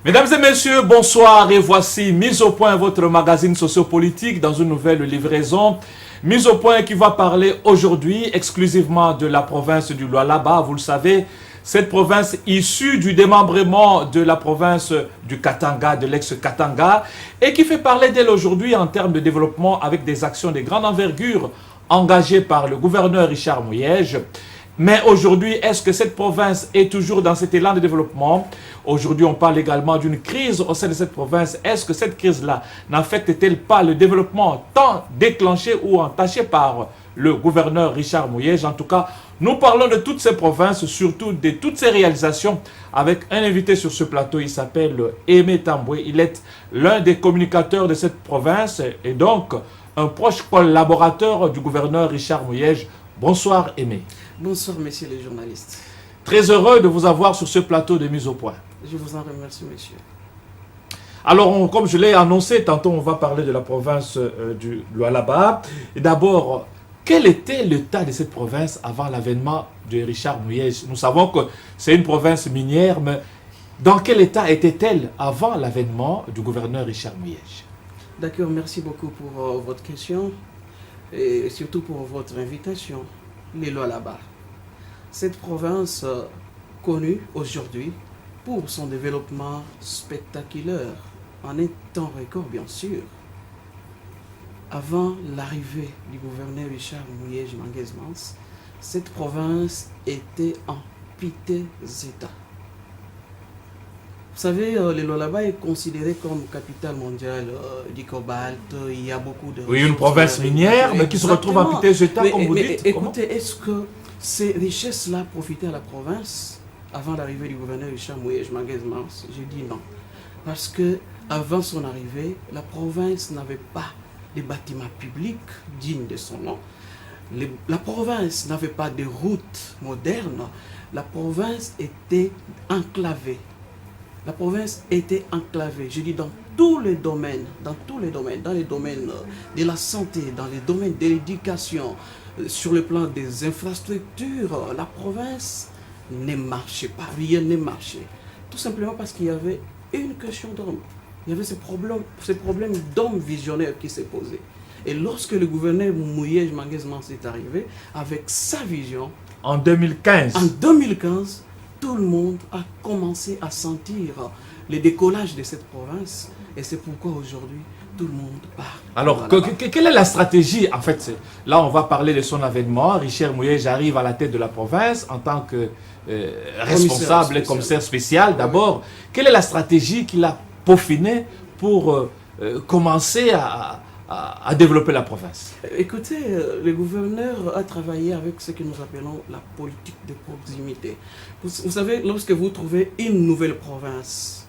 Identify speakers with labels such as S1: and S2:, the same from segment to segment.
S1: Mesdames et messieurs, bonsoir et voici Mise au point, votre magazine sociopolitique dans une nouvelle livraison. Mise au point qui va parler aujourd'hui exclusivement de la province du Lualaba. Vous le savez, cette province issue du démembrement de la province du Katanga, de l'ex-Katanga, et qui fait parler d'elle aujourd'hui en termes de développement avec des actions de grande envergure engagées par le gouverneur Richard Muyej. Mais aujourd'hui, est-ce que cette province est toujours dans cet élan de développement? Aujourd'hui, on parle également d'une crise au sein de cette province. Est-ce que cette crise-là n'affecte-t-elle pas le développement tant déclenché ou entaché par le gouverneur Richard Muyej? En tout cas, nous parlons de toutes ces provinces, surtout de toutes ces réalisations, avec un invité sur ce plateau. Il s'appelle Aimé Tamboué. Il est l'un des communicateurs de cette province et donc un proche collaborateur du gouverneur Richard Muyej. Bonsoir Aimé.
S2: Bonsoir messieurs les journalistes.
S1: Très heureux de vous avoir sur ce plateau de Mise au point.
S2: Je vous en remercie messieurs.
S1: Alors, comme je l'ai annoncé, tantôt on va parler de la province du Lualaba. Et d'abord, quel était l'état de cette province avant l'avènement de Richard Muyej? Nous savons que c'est une province minière, mais dans quel état était-elle avant l'avènement du gouverneur Richard Muyej?
S2: D'accord, merci beaucoup pour votre question et surtout pour votre invitation. Les Lualaba. Cette province connue aujourd'hui pour son développement spectaculaire en un temps record bien sûr. Avant l'arrivée du gouverneur Richard Muyej Manguez-Mans, cette province était en piteux état. Vous savez, le Lualaba est considéré comme capitale mondiale du cobalt. Il y a beaucoup de...
S1: Oui, une province minière, mais qui se retrouve en piteux état, comme vous dites.
S2: Écoutez, est-ce que ces richesses-là profitaient à la province avant l'arrivée du gouverneur Richard Muyej Manguez-Mans? Je dis non. Parce que avant son arrivée, la province n'avait pas de bâtiments publics dignes de son nom. La province n'avait pas de routes modernes. La province était enclavée. La province était enclavée, je dis dans tous les domaines, dans les domaines de la santé, dans les domaines de l'éducation, sur le plan des infrastructures, la province ne marchait pas, rien ne marchait. Tout simplement parce qu'il y avait une question d'homme. Il y avait ces problèmes d'hommes visionnaires qui s'est posé. Et lorsque le gouverneur Muyej Manguez-Mans est arrivé, avec sa vision...
S1: En 2015.
S2: En 2015, tout le monde a commencé à sentir le décollage de cette province et c'est pourquoi aujourd'hui tout le monde part.
S1: Alors, quelle est la stratégie? En fait, là on va parler de son avènement. Richard Muyej arrive à la tête de la province en tant que responsable, commissaire spécial d'abord. Quelle est la stratégie qu'il a peaufinée pour commencer à développer la province?
S2: Écoutez, le gouverneur a travaillé avec ce que nous appelons la politique de proximité. Vous savez, lorsque vous trouvez une nouvelle province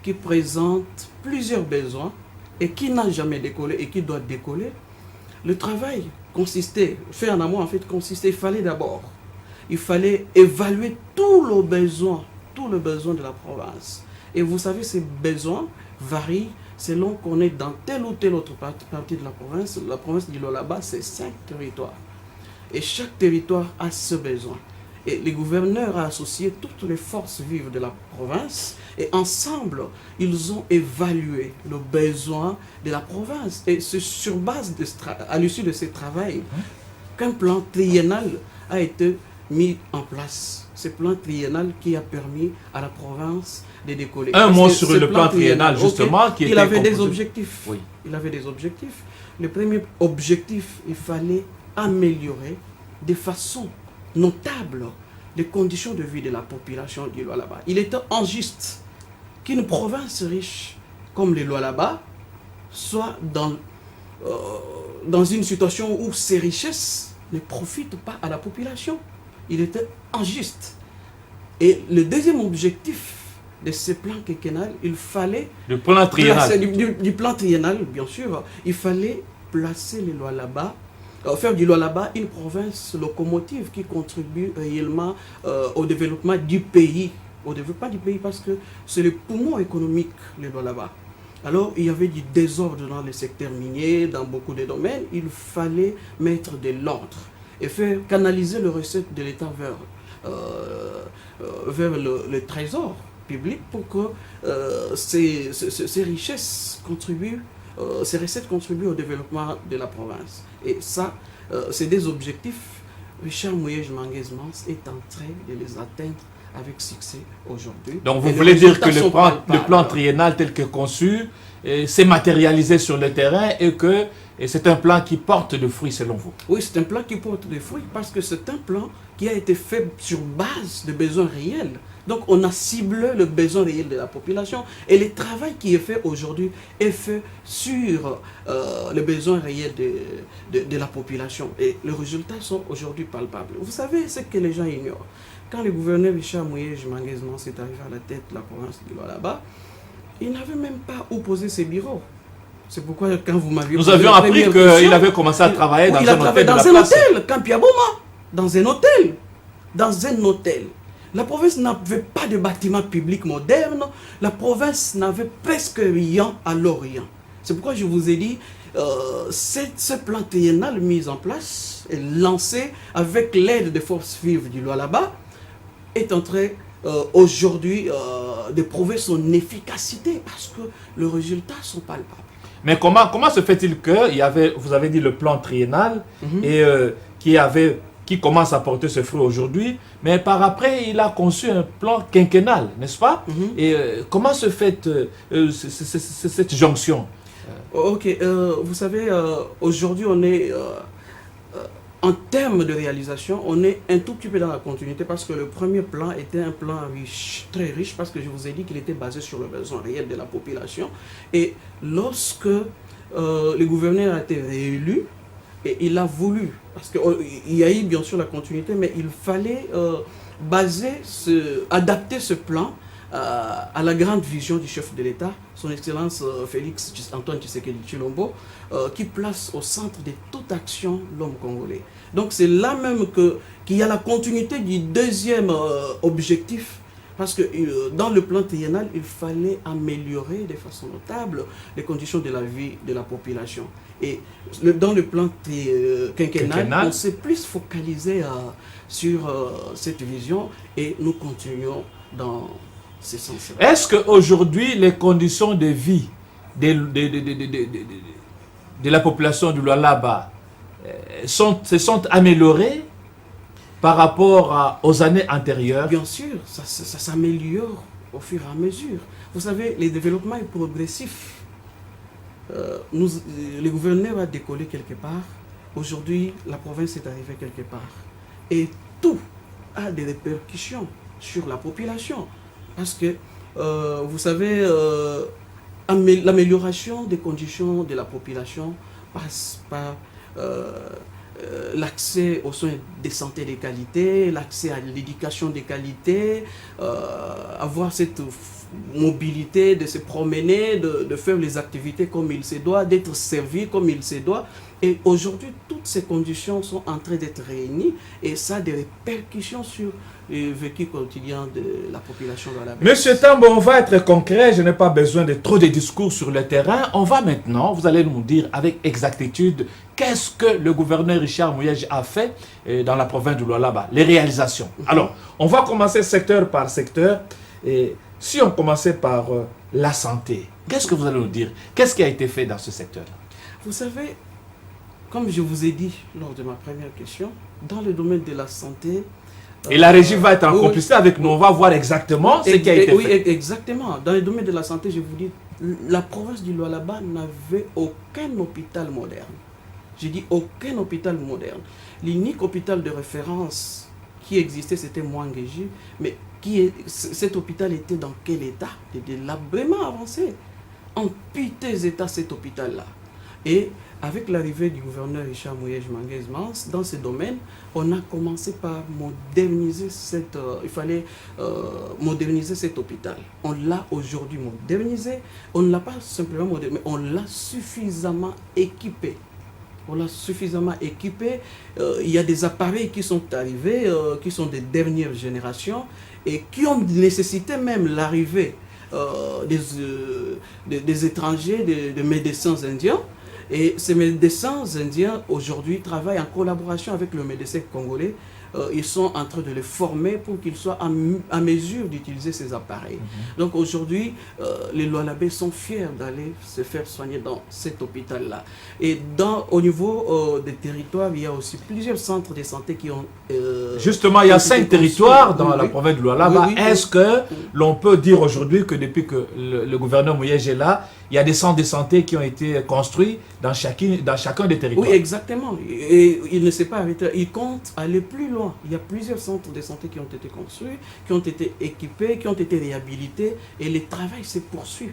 S2: qui présente plusieurs besoins et qui n'a jamais décollé et qui doit décoller, le travail consistait, fait en amont en fait, il fallait évaluer tous les besoins de la province. Et vous savez, ces besoins varient selon qu'on est dans telle ou telle autre partie de la province. La province du Lualaba, c'est 5 territoires. Et chaque territoire a ce besoin. Et le gouverneur a associé toutes les forces vives de la province. Et ensemble, ils ont évalué le besoin de la province. Et c'est sur base, à l'issue de ce travail, qu'un plan triennal a été mis en place. Ce plan triennal qui a permis à la province de décoller.
S1: Un mot sur le plan triennal, justement, qui était...
S2: Il avait des objectifs.
S1: Oui.
S2: Il avait des objectifs. Le premier objectif, il fallait améliorer de façon notable les conditions de vie de la population du Lualaba. Il était injuste qu'une province riche comme le Lualaba soit dans une situation où ses richesses ne profitent pas à la population. Il était injuste. Et le deuxième objectif de ce plan quinquennal, il fallait...
S1: Le plan triennal.
S2: Du plan triennal, bien sûr, il fallait placer le Lualaba, faire du Lualaba une province locomotive qui contribue réellement au développement du pays. Au développement du pays parce que c'est le poumon économique, le Lualaba. Alors, il y avait du désordre dans le secteur minier, dans beaucoup de domaines. Il fallait mettre de l'ordre et faire canaliser les recettes de l'État vers le trésor public pour que ces richesses contribuent, ces recettes contribuent au développement de la province. Et ça, c'est des objectifs. Richard Mouyej-Manguez-Mans est en train de les atteindre avec succès aujourd'hui.
S1: Donc vous voulez dire que le plan triennal tel que conçu s'est matérialisé sur le terrain et que c'est un plan qui porte des fruits selon vous?
S2: Oui, c'est un plan qui porte des fruits parce que c'est un plan qui a été fait sur base de besoins réels. Donc on a ciblé le besoin réel de la population et le travail qui est fait aujourd'hui est fait sur les besoins réels de la population. Et les résultats sont aujourd'hui palpables. Vous savez ce que les gens ignorent. Quand le gouverneur Richard Mouyej-Manguez-Mans est arrivé à la tête de la province du Lualaba, il n'avait même pas où poser ses bureaux. C'est pourquoi quand vous m'aviez...
S1: Nous avions appris qu'il avait commencé à travailler dans un hôtel.
S2: Dans un hôtel, Kampiaboma. Dans un hôtel. Dans un hôtel. La province n'avait pas de bâtiment public moderne. La province n'avait presque rien à l'Orient. C'est pourquoi je vous ai dit, ce plan triennal mis en place et lancé avec l'aide des forces vives du Lualaba est en train aujourd'hui de prouver son efficacité parce que les résultats sont palpables.
S1: Mais comment se fait-il que vous avez dit le plan triennal et qui commence à porter ses fruits aujourd'hui, mais par après il a conçu un plan quinquennal, n'est-ce pas? Et comment se fait cette jonction?
S2: Ok, vous savez, aujourd'hui on est en termes de réalisation, on est un tout petit peu dans la continuité parce que le premier plan était un plan riche, très riche, parce que je vous ai dit qu'il était basé sur le besoin réel de la population. Et lorsque le gouverneur a été réélu, et il a voulu, parce qu'il y a eu bien sûr la continuité, mais il fallait adapter ce plan à la grande vision du chef de l'État, son Excellence Félix Antoine Tshisekedi Tshilombo, qui place au centre de toute action l'homme congolais. Donc c'est là même qu'il y a la continuité du deuxième objectif, parce que dans le plan triennal, il fallait améliorer de façon notable les conditions de la vie de la population. Et dans le plan quinquennal, on s'est plus focalisé sur cette vision et nous continuons dans ce sens.
S1: Est-ce qu'aujourd'hui, les conditions de vie de la population du Lualaba se sont améliorées par rapport aux années antérieures?
S2: Bien sûr, ça s'améliore au fur et à mesure. Vous savez, le développement est progressif. Le gouverneur a décollé quelque part. Aujourd'hui, la province est arrivée quelque part. Et tout a des répercussions sur la population. Parce que, vous savez, l'amélioration des conditions de la population passe par l'accès aux soins de santé de qualité, l'accès à l'éducation de qualité, avoir cette mobilité, de se promener, de faire les activités comme il se doit, d'être servi comme il se doit. Et aujourd'hui, toutes ces conditions sont en train d'être réunies et ça a des répercussions sur le vécu quotidien de la population de la baisse.
S1: Monsieur Tambo, on va être concret, je n'ai pas besoin de trop de discours sur le terrain. On va maintenant, vous allez nous dire avec exactitude, qu'est-ce que le gouverneur Richard Mouyej a fait dans la province du Lualaba, les réalisations. Alors, on va commencer secteur par secteur. Et si on commençait par la santé, qu'est-ce que vous allez nous dire? Qu'est-ce qui a été fait dans ce secteur-là?
S2: Vous savez, comme je vous ai dit lors de ma première question, dans le domaine de la santé...
S1: Et la régie va être en complicité avec nous, on va voir exactement ce qui a été fait.
S2: Oui, exactement. Dans le domaine de la santé, je vous dis, la province du Lualaba n'avait aucun hôpital moderne. J'ai dit aucun hôpital moderne. L'unique hôpital de référence qui existait, c'était Mwangeji, mais cet hôpital était dans quel état? Il était labrement avancé. En piteux état, cet hôpital-là. Et avec l'arrivée du gouverneur Richard Mouyej-Manguez-Mans, dans ce domaine, on a commencé par moderniser il fallait moderniser cet hôpital. On l'a aujourd'hui modernisé. On ne l'a pas simplement modernisé, mais on l'a suffisamment équipé. On l'a suffisamment équipé. Il y a des appareils qui sont arrivés, qui sont des dernières générations et qui ont nécessité même l'arrivée des étrangers, des médecins indiens. Et ces médecins indiens, aujourd'hui, travaillent en collaboration avec le médecin congolais. Ils sont en train de les former pour qu'ils soient à mesure d'utiliser ces appareils. Donc aujourd'hui, les Lualabés sont fiers d'aller se faire soigner dans cet hôpital-là. Et au niveau des territoires, il y a aussi plusieurs centres de santé qui ont...
S1: Justement, il y a 5 territoires dans la
S2: oui.
S1: province de Lualaba.
S2: Oui, oui,
S1: Est-ce que l'on peut dire aujourd'hui que depuis que le gouverneur Mouyej est là, il y a des centres de santé qui ont été construits dans chacun des territoires?
S2: Oui, exactement. Et il ne s'est pas arrêté. Il compte aller plus loin. Il y a plusieurs centres de santé qui ont été construits, qui ont été équipés, qui ont été réhabilités. Et le travail se poursuit.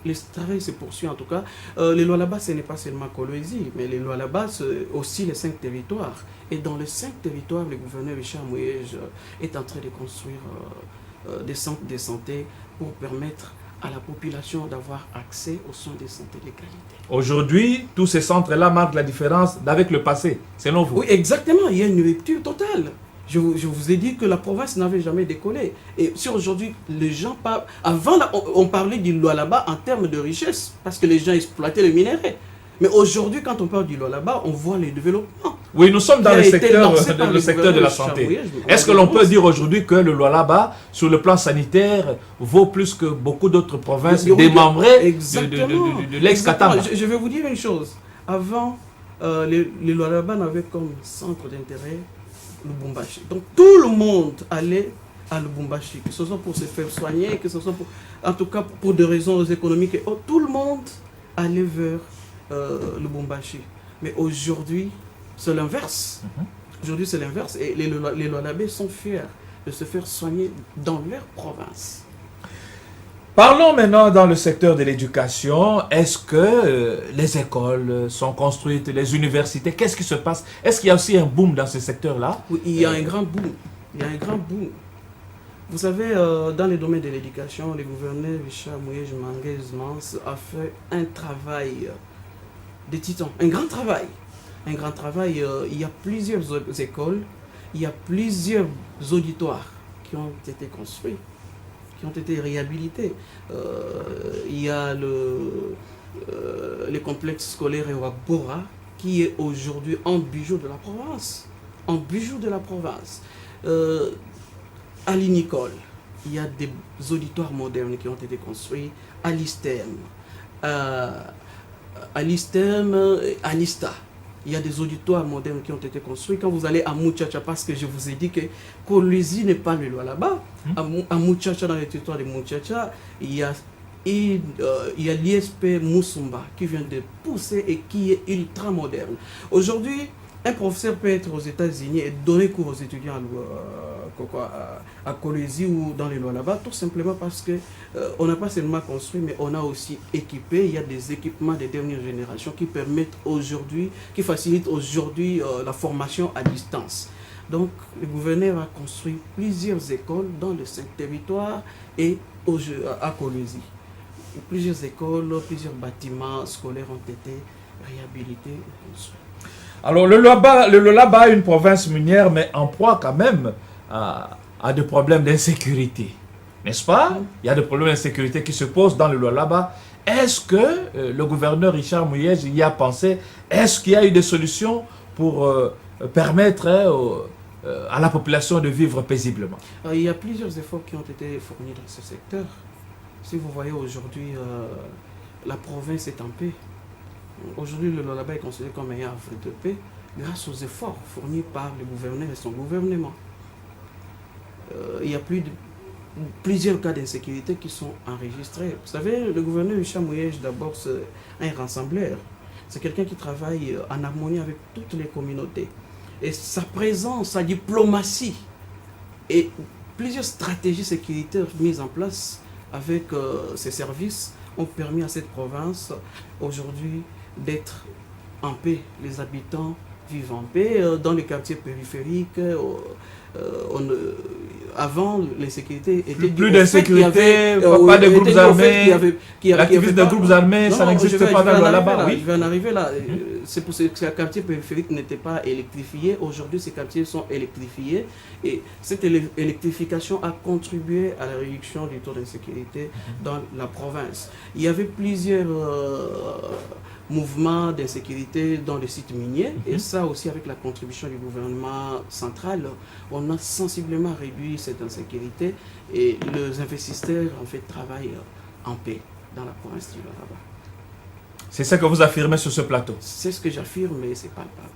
S2: Le travail se poursuit en tout cas. Les Lualaba, ce n'est pas seulement Kolwezi, mais les Lualaba, c'est aussi les 5 territoires. Et dans les 5 territoires, le gouverneur Richard Mouyej est en train de construire des centres de santé pour permettre à la population d'avoir accès aux soins de santé de qualité.
S1: Aujourd'hui, tous ces centres-là marquent la différence avec le passé, selon vous?
S2: Oui, exactement. Il y a une rupture totale. Je vous ai dit que la province n'avait jamais décollé. Et si aujourd'hui, les gens parlent... Avant, on parlait du Lualaba en termes de richesse, parce que les gens exploitaient le minerai. Mais aujourd'hui, quand on parle du Lualaba, on voit les développements.
S1: Oui, nous sommes dans le secteur de la santé. Est-ce que l'on peut dire aujourd'hui que le Lualaba, sur le plan sanitaire, vaut plus que beaucoup d'autres provinces démembrées de l'ex-Katanga?
S2: Je vais vous dire une chose. Avant, les Lualaba n'avaient comme centre d'intérêt Lubumbashi. Donc tout le monde allait à Lubumbashi, que ce soit pour se faire soigner, que ce soit pour, en tout cas pour des raisons économiques. Tout le monde allait vers Lubumbashi. Mais aujourd'hui, c'est l'inverse. Aujourd'hui, c'est l'inverse. Et les Lualabés sont fiers de se faire soigner dans leur province.
S1: Parlons maintenant dans le secteur de l'éducation. Est-ce que les écoles sont construites, les universités, qu'est-ce qui se passe? Est-ce qu'il y a aussi un boom dans ce secteur-là?
S2: Oui, il y a un grand boom. Il y a un grand boom. Vous savez, dans le domaine de l'éducation, le gouverneur Richard Mouyej Manguez-Mans a fait un travail de titan, un grand travail. Un grand travail. Il y a plusieurs écoles, il y a plusieurs auditoires qui ont été construits, qui ont été réhabilités. Il y a le complexe scolaire Ewabora qui est aujourd'hui un bijou de la province. Un bijou de la province. À l'Inicole, il y a des auditoires modernes qui ont été construits. À l'ISTEM, à l'ISTA, il y a des auditoires modernes qui ont été construits. Quand vous allez à Muchacha, parce que je vous ai dit que Kolwezi n'est pas le Lualaba, à Muchacha, dans le territoire de Muchacha, il y a l'ISP Musumba qui vient de pousser et qui est ultra moderne. Aujourd'hui, un professeur peut être aux États-Unis et donner cours aux étudiants à Kolwezi ou dans les Lualaba, tout simplement parce que on n'a pas seulement construit, mais on a aussi équipé. Il y a des équipements des dernières générations qui permettent aujourd'hui, qui facilitent aujourd'hui la formation à distance. Donc, le gouverneur a construit plusieurs écoles dans les 5 territoires et à Kolwezi. Plusieurs écoles, plusieurs bâtiments scolaires ont été réhabilités et construits.
S1: Alors, le Lualaba est une province minière, mais en proie quand même à des problèmes d'insécurité. N'est-ce pas? Il y a des problèmes d'insécurité qui se posent dans le Lualaba. Est-ce que le gouverneur Richard Mouyej y a pensé? Est-ce qu'il y a eu des solutions pour permettre à la population de vivre paisiblement?
S2: Il y a plusieurs efforts qui ont été fournis dans ce secteur. Si vous voyez aujourd'hui, la province est en paix. Aujourd'hui, le Lualaba est considéré comme un havre de paix grâce aux efforts fournis par le gouverneur et son gouvernement. Il y a plusieurs cas d'insécurité qui sont enregistrés. Vous savez, le gouverneur Richard Mouyej, d'abord, c'est un rassembleur. C'est quelqu'un qui travaille en harmonie avec toutes les communautés. Et sa présence, sa diplomatie et plusieurs stratégies sécuritaires mises en place avec ses services ont permis à cette province aujourd'hui d'être en paix. Les habitants vivent en paix. Dans les quartiers périphériques, avant, l'insécurité était
S1: plus d'insécurité, pas de groupes armés, l'activisme de groupes armés, ça n'existe pas dans le Lualaba.
S2: Je vais en arriver là. c'est pour ça que ces quartiers périphériques n'étaient pas électrifiés. Aujourd'hui, ces quartiers sont électrifiés. Et cette électrification a contribué à la réduction du taux d'insécurité dans la province. Il y avait plusieurs mouvements d'insécurité dans les sites miniers. Et ça aussi, avec la contribution du gouvernement central, on a sensiblement réduit cette insécurité. Et les investisseurs, en fait, travaillent en paix dans la province du Lualaba.
S1: C'est ça que vous affirmez sur ce plateau?
S2: C'est ce que j'affirme, mais c'est palpable.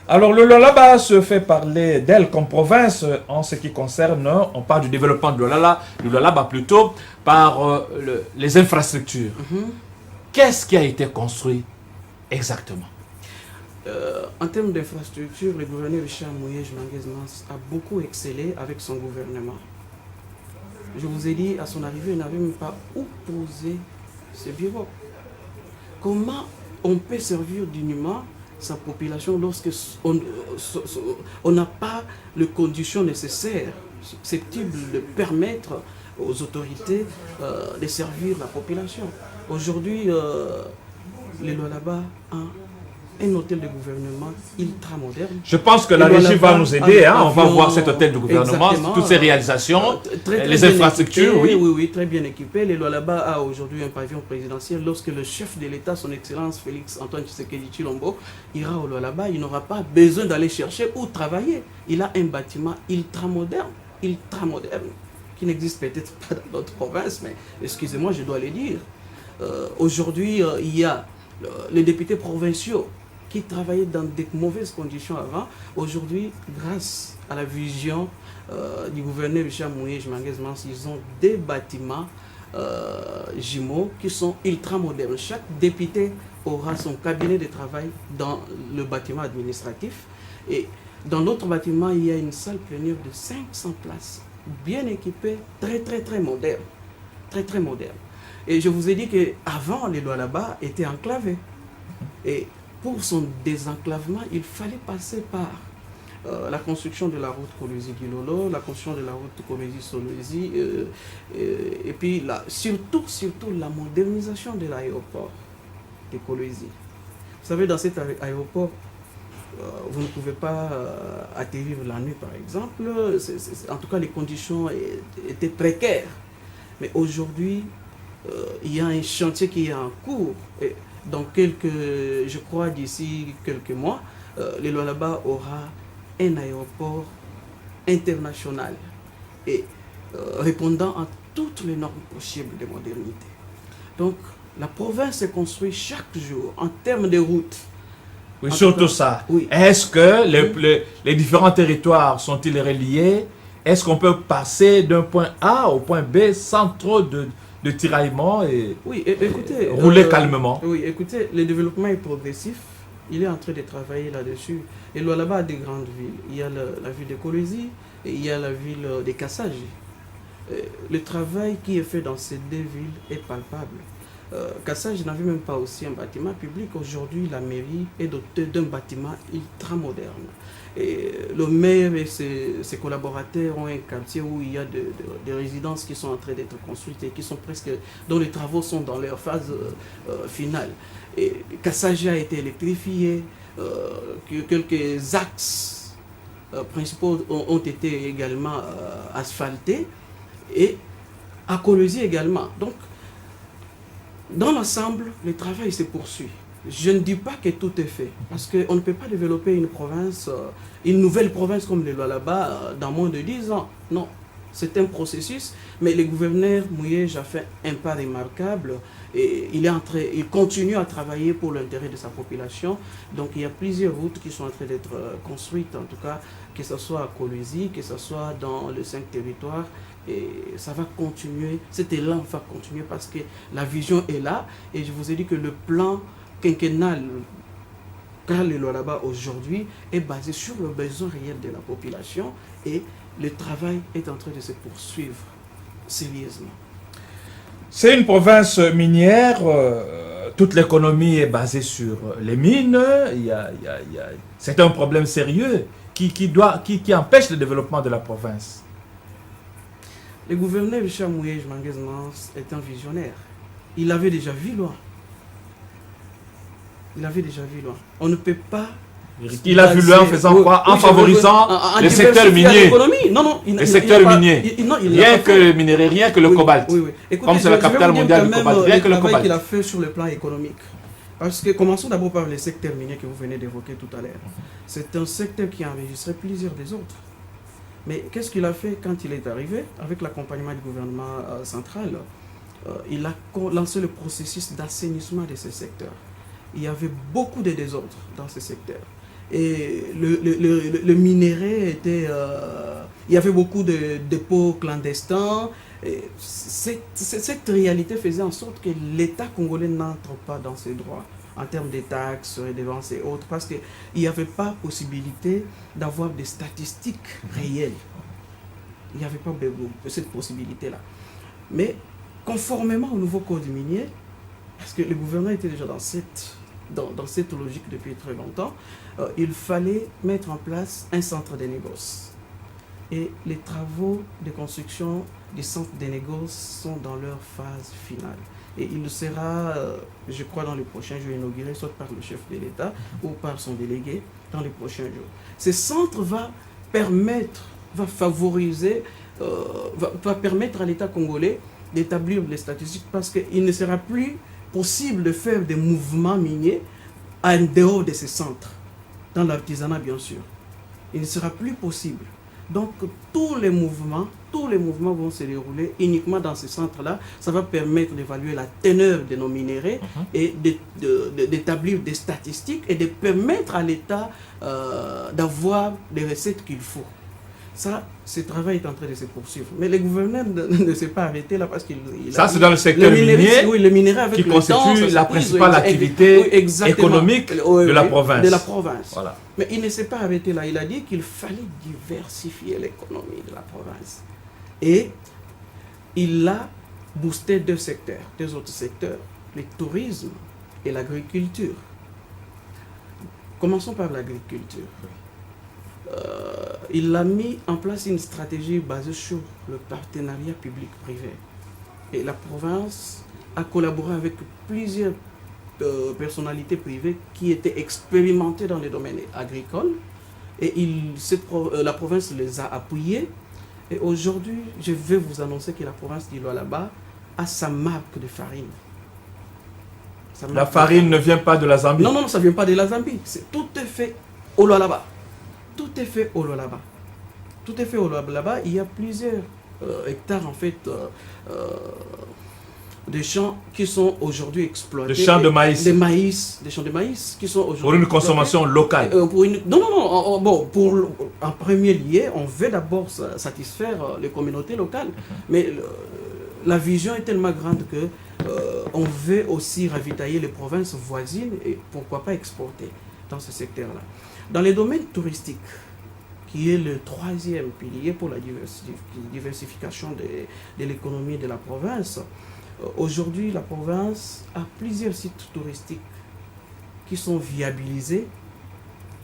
S1: Alors, le Lualaba se fait parler d'elle comme province en ce qui concerne, on parle du développement du Lualaba plutôt, par les infrastructures. Qu'est-ce qui a été construit exactement?
S2: En termes d'infrastructures, le gouverneur Richard Mouyej Manguez a beaucoup excellé avec son gouvernement. Je vous ai dit, à son arrivée, il n'avait même pas où poser ce bureau. Comment on peut servir dignement sa population lorsque on n'a pas les conditions nécessaires susceptibles de permettre aux autorités de servir la population? Aujourd'hui, les Lualaba ont un hôtel de gouvernement ultra moderne.
S1: Je pense que la régie va nous aider, on va voir cet hôtel de gouvernement, toutes ses réalisations, les infrastructures.
S2: Équipé, oui, très bien équipé. Les Lualaba a aujourd'hui un pavillon présidentiel. Lorsque le chef de l'État, son Excellence Félix Antoine Tshisekedi Tshilombo, ira au Lualaba, il n'aura pas besoin d'aller chercher ou travailler. Il a un bâtiment ultra moderne, qui n'existe peut-être pas dans d'autres provinces, mais excusez-moi, je dois le dire. Aujourd'hui, il y a les députés provinciaux qui travaillaient dans de mauvaises conditions avant. Aujourd'hui, grâce à la vision du gouverneur Richard Mouyej Manguez, ils ont des bâtiments jumeaux qui sont ultra modernes. Chaque député aura son cabinet de travail dans le bâtiment administratif. Et dans l'autre bâtiment, il y a une salle plénière de 500 places, bien équipée, très moderne. Très moderne. Et je vous ai dit qu'avant, les Lualaba étaient enclavés. Et pour son désenclavement, il fallait passer par la construction de la route Kolwezi-Gilolo, la construction de la route Kolwezi-Solwezi, et puis surtout la modernisation de l'aéroport de Kolwezi. Vous savez, dans cet aéroport, vous ne pouvez pas atterrir la nuit, par exemple. En tout cas, les conditions étaient précaires. Mais aujourd'hui, il y a un chantier qui est en cours. Et dans je crois d'ici quelques mois, le Lualaba aura un aéroport international et répondant à toutes les normes possibles de modernité. Donc, la province se construit chaque jour en termes de routes.
S1: Oui, surtout ça.
S2: Oui.
S1: Est-ce que les différents territoires sont-ils reliés? Est-ce qu'on peut passer d'un point A au point B sans trop de tiraillement et
S2: écoutez,
S1: rouler calmement?
S2: Oui, écoutez, le développement est progressif. Il est en train de travailler là-dessus. Et Lualaba a des grandes villes. Il y a la ville de Kolwezi et il y a la ville de Kassaji. Le travail qui est fait dans ces deux villes est palpable. Kassaji n'avait même pas aussi un bâtiment public. Aujourd'hui, la mairie est dotée d'un bâtiment ultra moderne. Et le maire et ses collaborateurs ont un quartier où il y a des résidences qui sont en train d'être construites et dont les travaux sont dans leur phase finale. Et Kassaji a été électrifié, quelques axes principaux ont été également asphaltés, et à Kolwezi également. Donc, dans l'ensemble, le travail se poursuit. Je ne dis pas que tout est fait, parce qu'on ne peut pas développer une nouvelle province comme le Lualaba dans moins de 10 ans. Non, c'est un processus, mais le gouverneur Mouyej a fait un pas remarquable et il continue à travailler pour l'intérêt de sa population. Donc il y a plusieurs routes qui sont en train d'être construites, en tout cas, que ce soit à Kolwezi, que ce soit dans les 5 territoires. Et ça va continuer, cet élan va continuer parce que la vision est là. Et je vous ai dit que le plan quinquennal car le Lualaba aujourd'hui est basé sur le besoin réel de la population et le travail est en train de se poursuivre sérieusement.
S1: C'est une province minière, toute l'économie est basée sur les mines, c'est un problème sérieux qui empêche le développement de la province.
S2: Le gouverneur Richard Mouyej Manguez est un visionnaire. Il avait déjà vu loin. Il avait déjà vu loin. On ne peut pas...
S1: Il a vu loin en faisant quoi? En favorisant le secteur minier.
S2: Non, non.
S1: Le secteur minier. Rien que le minerai, rien que le cobalt.
S2: Oui, oui. Écoutez,
S1: comme c'est la capitale mondiale du cobalt, rien que le cobalt.
S2: Qu'il a fait sur le plan économique. Parce que commençons d'abord par le secteur minier que vous venez d'évoquer tout à l'heure. C'est un secteur qui a enregistré plusieurs des autres. Mais qu'est-ce qu'il a fait quand il est arrivé? Avec l'accompagnement du gouvernement central, il a lancé le processus d'assainissement de ces secteurs. Il y avait beaucoup de désordres dans ces secteurs. Et le minerai était... il y avait beaucoup de dépôts clandestins. Et cette réalité faisait en sorte que l'État congolais n'entre pas dans ses droits en termes de taxes, redevances et autres, parce qu'il n'y avait pas possibilité d'avoir des statistiques réelles. Il n'y avait pas cette possibilité-là. Mais conformément au nouveau code minier, parce que le gouvernement était déjà dans cette logique depuis très longtemps, il fallait mettre en place un centre de négoce. Et les travaux de construction du centre de négoce sont dans leur phase finale. Et il sera, je crois, dans les prochains jours inauguré, soit par le chef de l'État ou par son délégué dans les prochains jours. Ce centre va favoriser, va permettre à l'État congolais d'établir les statistiques, parce qu'il ne sera plus possible de faire des mouvements miniers en dehors de ces centres, dans l'artisanat bien sûr. Il ne sera plus possible. Donc tous les mouvements vont se dérouler uniquement dans ces centres-là. Ça va permettre d'évaluer la teneur de nos minéraux et d'établir des statistiques et de permettre à l'État d'avoir les recettes qu'il faut. Ça, ce travail est en train de se poursuivre. Mais le gouvernement ne s'est pas arrêté là parce qu'il...
S1: Ça, c'est dans le secteur minier,
S2: oui, le minerai avec
S1: qui constitue la principale activité économique de la province.
S2: De la province.
S1: Voilà.
S2: Mais il ne s'est pas arrêté là. Il a dit qu'il fallait diversifier l'économie de la province. Et il a boosté deux autres secteurs, le tourisme et l'agriculture. Commençons par l'agriculture. Il a mis en place une stratégie basée sur le partenariat public-privé. Et la province a collaboré avec plusieurs personnalités privées qui étaient expérimentées dans les domaines agricoles. Et la province les a appuyés. Et aujourd'hui, je vais vous annoncer que la province du Lualaba a sa marque de farine.
S1: La farine ne vient pas de la Zambie?
S2: Non, non, ça ne vient pas de la Zambie. Tout est fait au Lualaba. Tout est fait au Lualaba. Tout est fait au Lualaba. Il y a plusieurs hectares, en fait, de champs qui sont aujourd'hui exploités.
S1: Des champs de maïs.
S2: Des champs de maïs qui sont aujourd'hui...
S1: Pour une consommation locale.
S2: Non. Bon, en premier lieu, on veut d'abord satisfaire les communautés locales. Mais la vision est tellement grande que on veut aussi ravitailler les provinces voisines et pourquoi pas exporter dans ce secteur-là. Dans les domaines touristiques, qui est le troisième pilier pour la diversification de l'économie de la province, aujourd'hui la province a plusieurs sites touristiques qui sont viabilisés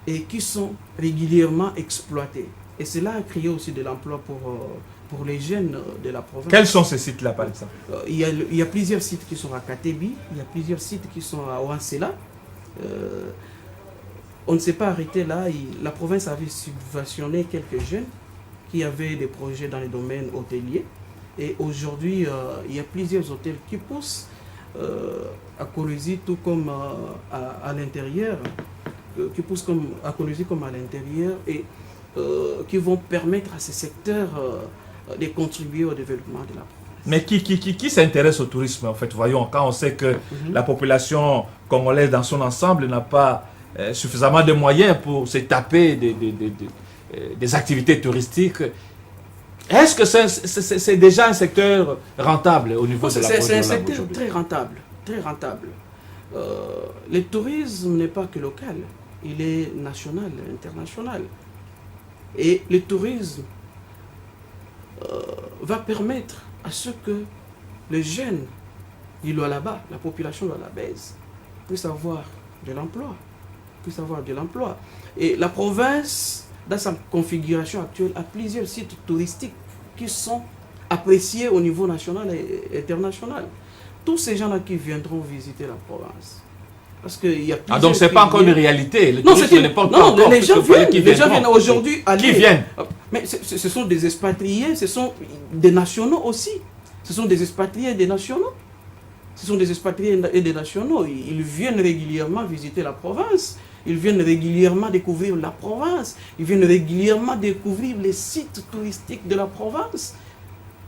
S2: et qui sont régulièrement exploités. Et cela a créé aussi de l'emploi pour les jeunes de la province.
S1: Quels sont ces sites-là, par exemple?
S2: Il y a plusieurs sites qui sont à Katebi, il y a plusieurs sites qui sont à Ouansela. On ne s'est pas arrêté là. La province avait subventionné quelques jeunes qui avaient des projets dans les domaines hôteliers. Et aujourd'hui, il y a plusieurs hôtels qui poussent à Kolwezi, tout comme à l'intérieur, qui poussent comme à Kolwezi comme à l'intérieur, et qui vont permettre à ces secteurs de contribuer au développement de la province.
S1: Mais qui s'intéresse au tourisme, en fait? Voyons, quand on sait que la population congolaise dans son ensemble n'a pas suffisamment de moyens pour se taper des activités touristiques. Est-ce que c'est déjà un secteur rentable au niveau de la province?
S2: C'est un secteur très rentable. Très rentable. Le tourisme n'est pas que local, il est national, international. Et le tourisme va permettre à ce que les jeunes du Lualaba, la population lualabaise, puissent avoir de l'emploi. Et la province, dans sa configuration actuelle, a plusieurs sites touristiques qui sont appréciés au niveau national et international. Tous ces gens-là qui viendront visiter la province Parce qu'il y a
S1: Ah, donc c'est pas encore une réalité. Le
S2: non,
S1: tourisme n'est pas
S2: non,
S1: encore.
S2: les gens viennent aujourd'hui.
S1: Qui viennent?
S2: Mais ce sont des expatriés, ce sont des nationaux aussi. Ce sont des expatriés et des nationaux. Ce sont des expatriés et des nationaux. Ils viennent régulièrement visiter la province. Ils viennent régulièrement découvrir la province. Ils viennent régulièrement découvrir les sites touristiques de la province.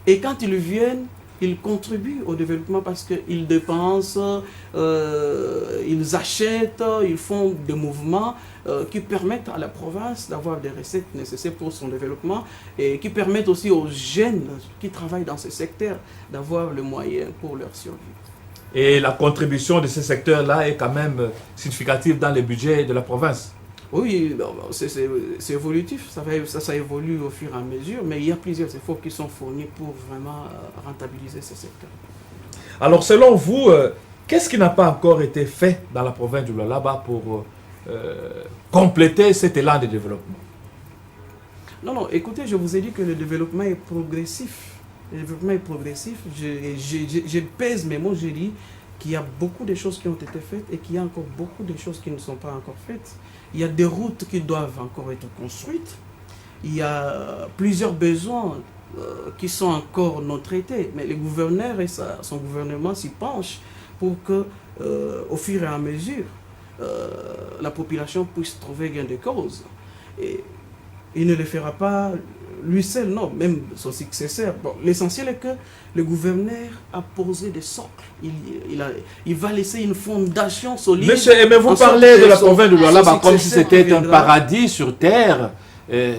S2: Et quand ils viennent, ils contribuent au développement parce qu'ils dépensent, ils achètent, ils font des mouvements qui permettent à la province d'avoir des recettes nécessaires pour son développement et qui permettent aussi aux jeunes qui travaillent dans ce secteur d'avoir le moyen pour leur survie.
S1: Et la contribution de ces secteurs-là est quand même significative dans les budgets de la province.
S2: Oui, c'est évolutif, ça évolue au fur et à mesure, mais il y a plusieurs efforts qui sont fournis pour vraiment rentabiliser ce secteur.
S1: Alors selon vous, qu'est-ce qui n'a pas encore été fait dans la province du Lualaba pour compléter cet élan de développement?
S2: Non, écoutez, je vous ai dit que le développement est progressif. Le développement est progressif. Je pèse mes mots, je dis qu'il y a beaucoup de choses qui ont été faites et qu'il y a encore beaucoup de choses qui ne sont pas encore faites. Il y a des routes qui doivent encore être construites. Il y a plusieurs besoins qui sont encore non traités. Mais le gouverneur et son gouvernement s'y penchent pour que, au fur et à mesure, la population puisse trouver gain de cause. Et il ne le fera pas lui seul, non, même son successeur. Bon, l'essentiel est que le gouverneur a posé des socles. Il va laisser une fondation solide.
S1: Monsieur, mais vous parlez de la province de Lualaba comme si c'était un paradis sur terre.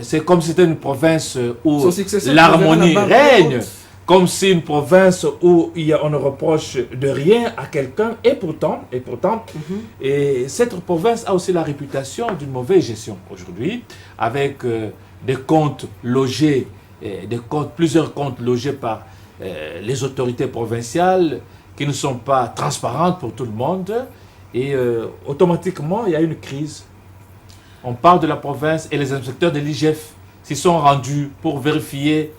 S1: C'est comme si c'était une province où l'harmonie règne. Comme si une province où on ne reproche de rien à quelqu'un. Et pourtant, et cette province a aussi la réputation d'une mauvaise gestion aujourd'hui, avec des comptes logés, plusieurs comptes logés par les autorités provinciales qui ne sont pas transparentes pour tout le monde. Et automatiquement, il y a une crise. On parle de la province et les inspecteurs de l'IGF s'y sont rendus pour vérifier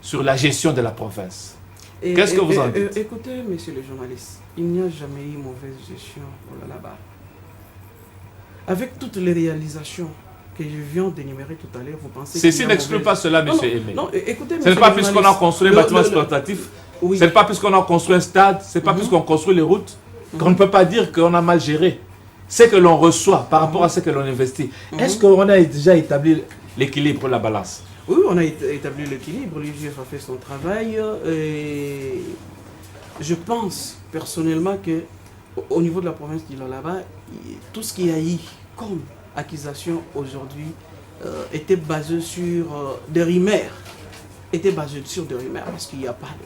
S1: sur la gestion de la province. Qu'est-ce que vous en dites?
S2: Écoutez, monsieur le journaliste, il n'y a jamais eu mauvaise gestion là-bas. Avec toutes les réalisations que je viens d'énumérer tout à l'heure, vous pensez...
S1: Ceci n'exclut pas cela, monsieur Aimé.
S2: Non, écoutez,
S1: ce n'est pas puisqu'on a construit un bâtiment exploitatif,
S2: oui.
S1: Ce n'est pas puisqu'on a construit un stade, ce n'est pas puisqu'on construit les routes, qu'on ne peut pas dire qu'on a mal géré ce que l'on reçoit par rapport à ce que l'on investit. Est-ce qu'on a déjà établi l'équilibre, la balance?
S2: Oui, on a établi l'équilibre, l'IGF a fait son travail et je pense personnellement que au niveau de la province du Lualaba, tout ce qu'il y a eu comme accusation aujourd'hui était basé sur des rumeurs. Parce qu'il n'y a pas de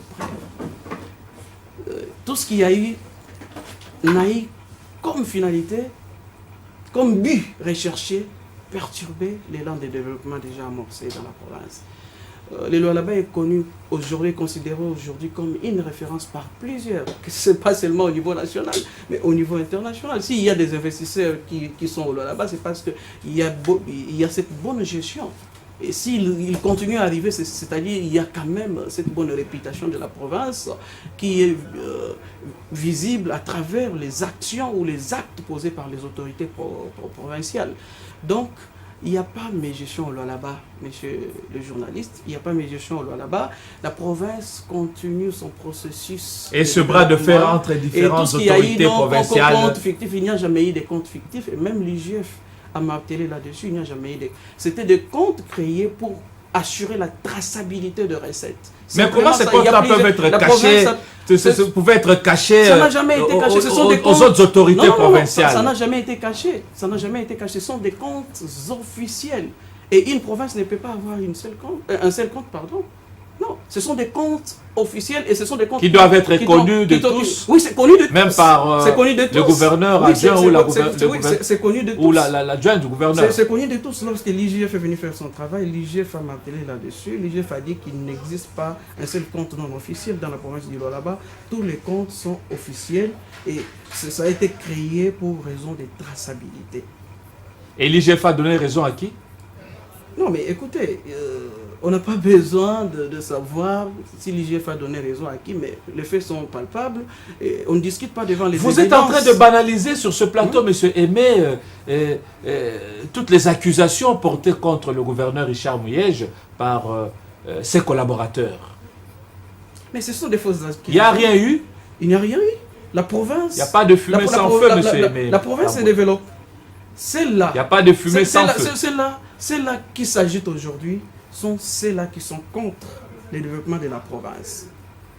S2: preuves. Tout ce qu'il y a eu n'a eu comme finalité, comme but recherché, perturber l'élan de développement déjà amorcé dans la province. Le Lualaba est connu aujourd'hui, considéré aujourd'hui comme une référence par plusieurs, que ce n'est pas seulement au niveau national, mais au niveau international. S'il y a des investisseurs qui sont au Lualaba, c'est parce qu'il y a cette bonne gestion. Et s'il continue à arriver, c'est-à-dire il y a quand même cette bonne réputation de la province qui est visible à travers les actions ou les actes posés par les autorités provinciales. Donc, il n'y a pas mégestion au Lualaba, monsieur le journaliste, il n'y a pas mégestion au Lualaba. La province continue son processus.
S1: Et ce bras de fer entre différentes autorités provinciales.
S2: Comptes fictifs, il n'y a jamais eu de comptes fictifs, et même l'IGF a martelé là-dessus, il n'y a jamais eu de... C'était des comptes créés pour assurer la traçabilité de recettes.
S1: Mais comment ces comptes-là peuvent être cachés? Pouvait être caché
S2: ça n'a jamais été caché. Ce sont des comptes...
S1: aux autres autorités provinciales.
S2: Ça n'a jamais été caché. Ça n'a jamais été caché. Ce sont des comptes officiels. Et une province ne peut pas avoir un seul compte, pardon. Non, ce sont des comptes officiels et ce sont des comptes
S1: qui doivent être connus de tous.
S2: Oui, c'est connu de tous.
S1: Même par le gouverneur adjoint ou
S2: c'est connu de tous.
S1: Ou l'adjoint du gouverneur.
S2: C'est connu de tous. Lorsque l'IGF est venu faire son travail, l'IGF a martelé là-dessus. L'IGF a dit qu'il n'existe pas un seul compte non officiel dans la province du Lualaba. Tous les comptes sont officiels et ça a été créé pour raison de traçabilité.
S1: Et l'IGF a donné raison à qui?
S2: Non, mais écoutez, on n'a pas besoin de savoir si l'IGF a donné raison à qui, mais les faits sont palpables et on ne discute pas devant les
S1: Vous êtes en train de banaliser sur ce plateau, monsieur Aimé, toutes les accusations portées contre le gouverneur Richard Mouyej par ses collaborateurs.
S2: Mais ce sont des fausses accusations.
S1: Il n'y a rien eu?
S2: Il n'y a rien eu. La province...
S1: Il n'y a pas de fumée sans feu, monsieur Aimé.
S2: La province se développe. C'est là.
S1: Il n'y a pas de fumée sans feu.
S2: C'est là qui s'agitent aujourd'hui, sont ceux-là qui sont contre le développement de la province.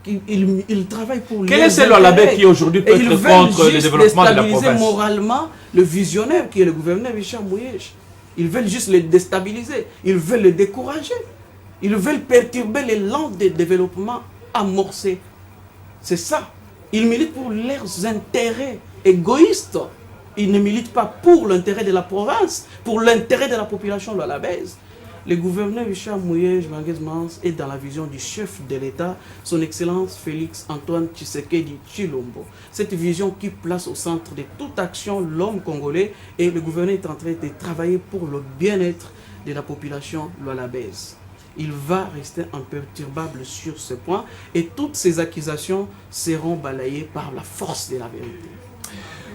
S2: Ils travaillent pour
S1: Quel est celui là qui aujourd'hui peut être contre le développement de la province? Ils veulent
S2: déstabiliser moralement le visionnaire qui est le gouverneur Richard Mouyej. Ils veulent juste le déstabiliser. Ils veulent le décourager. Ils veulent perturber l'élan de développement amorcé. C'est ça. Ils militent pour leurs intérêts égoïstes. Ils ne militent pas pour l'intérêt de la province, pour l'intérêt de la population lualabaise. Le gouverneur Richard Mouyej est dans la vision du chef de l'État, son Excellence Félix Antoine Tshisekedi Tshilombo. Cette vision qui place au centre de toute action l'homme congolais, et le gouverneur est en train de travailler pour le bien-être de la population lualabaise. Il va rester imperturbable sur ce point et toutes ces accusations seront balayées par la force de la vérité.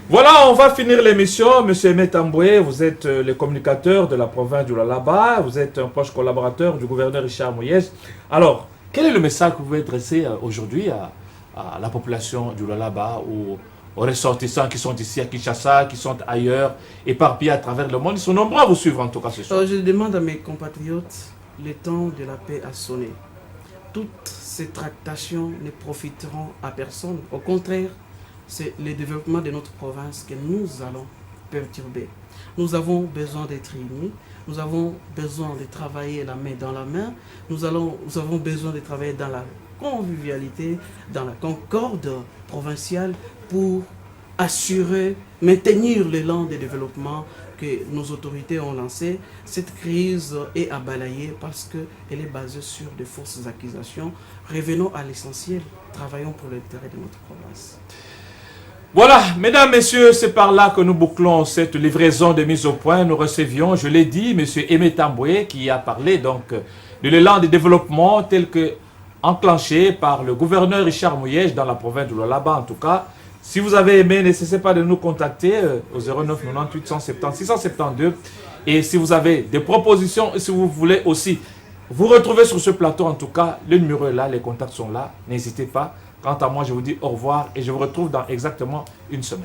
S1: Voilà, on va finir l'émission. Monsieur Aimé Tamboué, vous êtes le communicateur de la province du Lualaba, vous êtes un proche collaborateur du gouverneur Richard Mouyej. Alors, quel est le message que vous voulez adresser aujourd'hui à la population du Lualaba ou aux ressortissants qui sont ici à Kinshasa, qui sont ailleurs, éparpillés à travers le monde? Ils sont nombreux à vous suivre en tout cas ce soir.
S2: Je demande à mes compatriotes, le temps de la paix a sonné. Toutes ces tractations ne profiteront à personne. Au contraire, c'est le développement de notre province que nous allons perturber. Nous avons besoin d'être unis, nous avons besoin de travailler la main dans la main, nous avons besoin de travailler dans la convivialité, dans la concorde provinciale pour assurer, maintenir l'élan de développement que nos autorités ont lancé. Cette crise est à balayer parce qu'elle est basée sur de fausses accusations. Revenons à l'essentiel, travaillons pour l'intérêt de notre province.
S1: Voilà, mesdames, messieurs, c'est par là que nous bouclons cette livraison de mise au point. Nous recevions, je l'ai dit, M. Aimé Tamboué qui a parlé donc de l'élan de développement tel que enclenché par le gouverneur Richard Mouyej dans la province de Lualaba. En tout cas, si vous avez aimé, n'hésitez pas de nous contacter au 09 98 170 672. Et si vous avez des propositions, si vous voulez aussi vous retrouver sur ce plateau, en tout cas, le numéro est là, les contacts sont là. N'hésitez pas. Quant à moi, je vous dis au revoir et je vous retrouve dans exactement une semaine.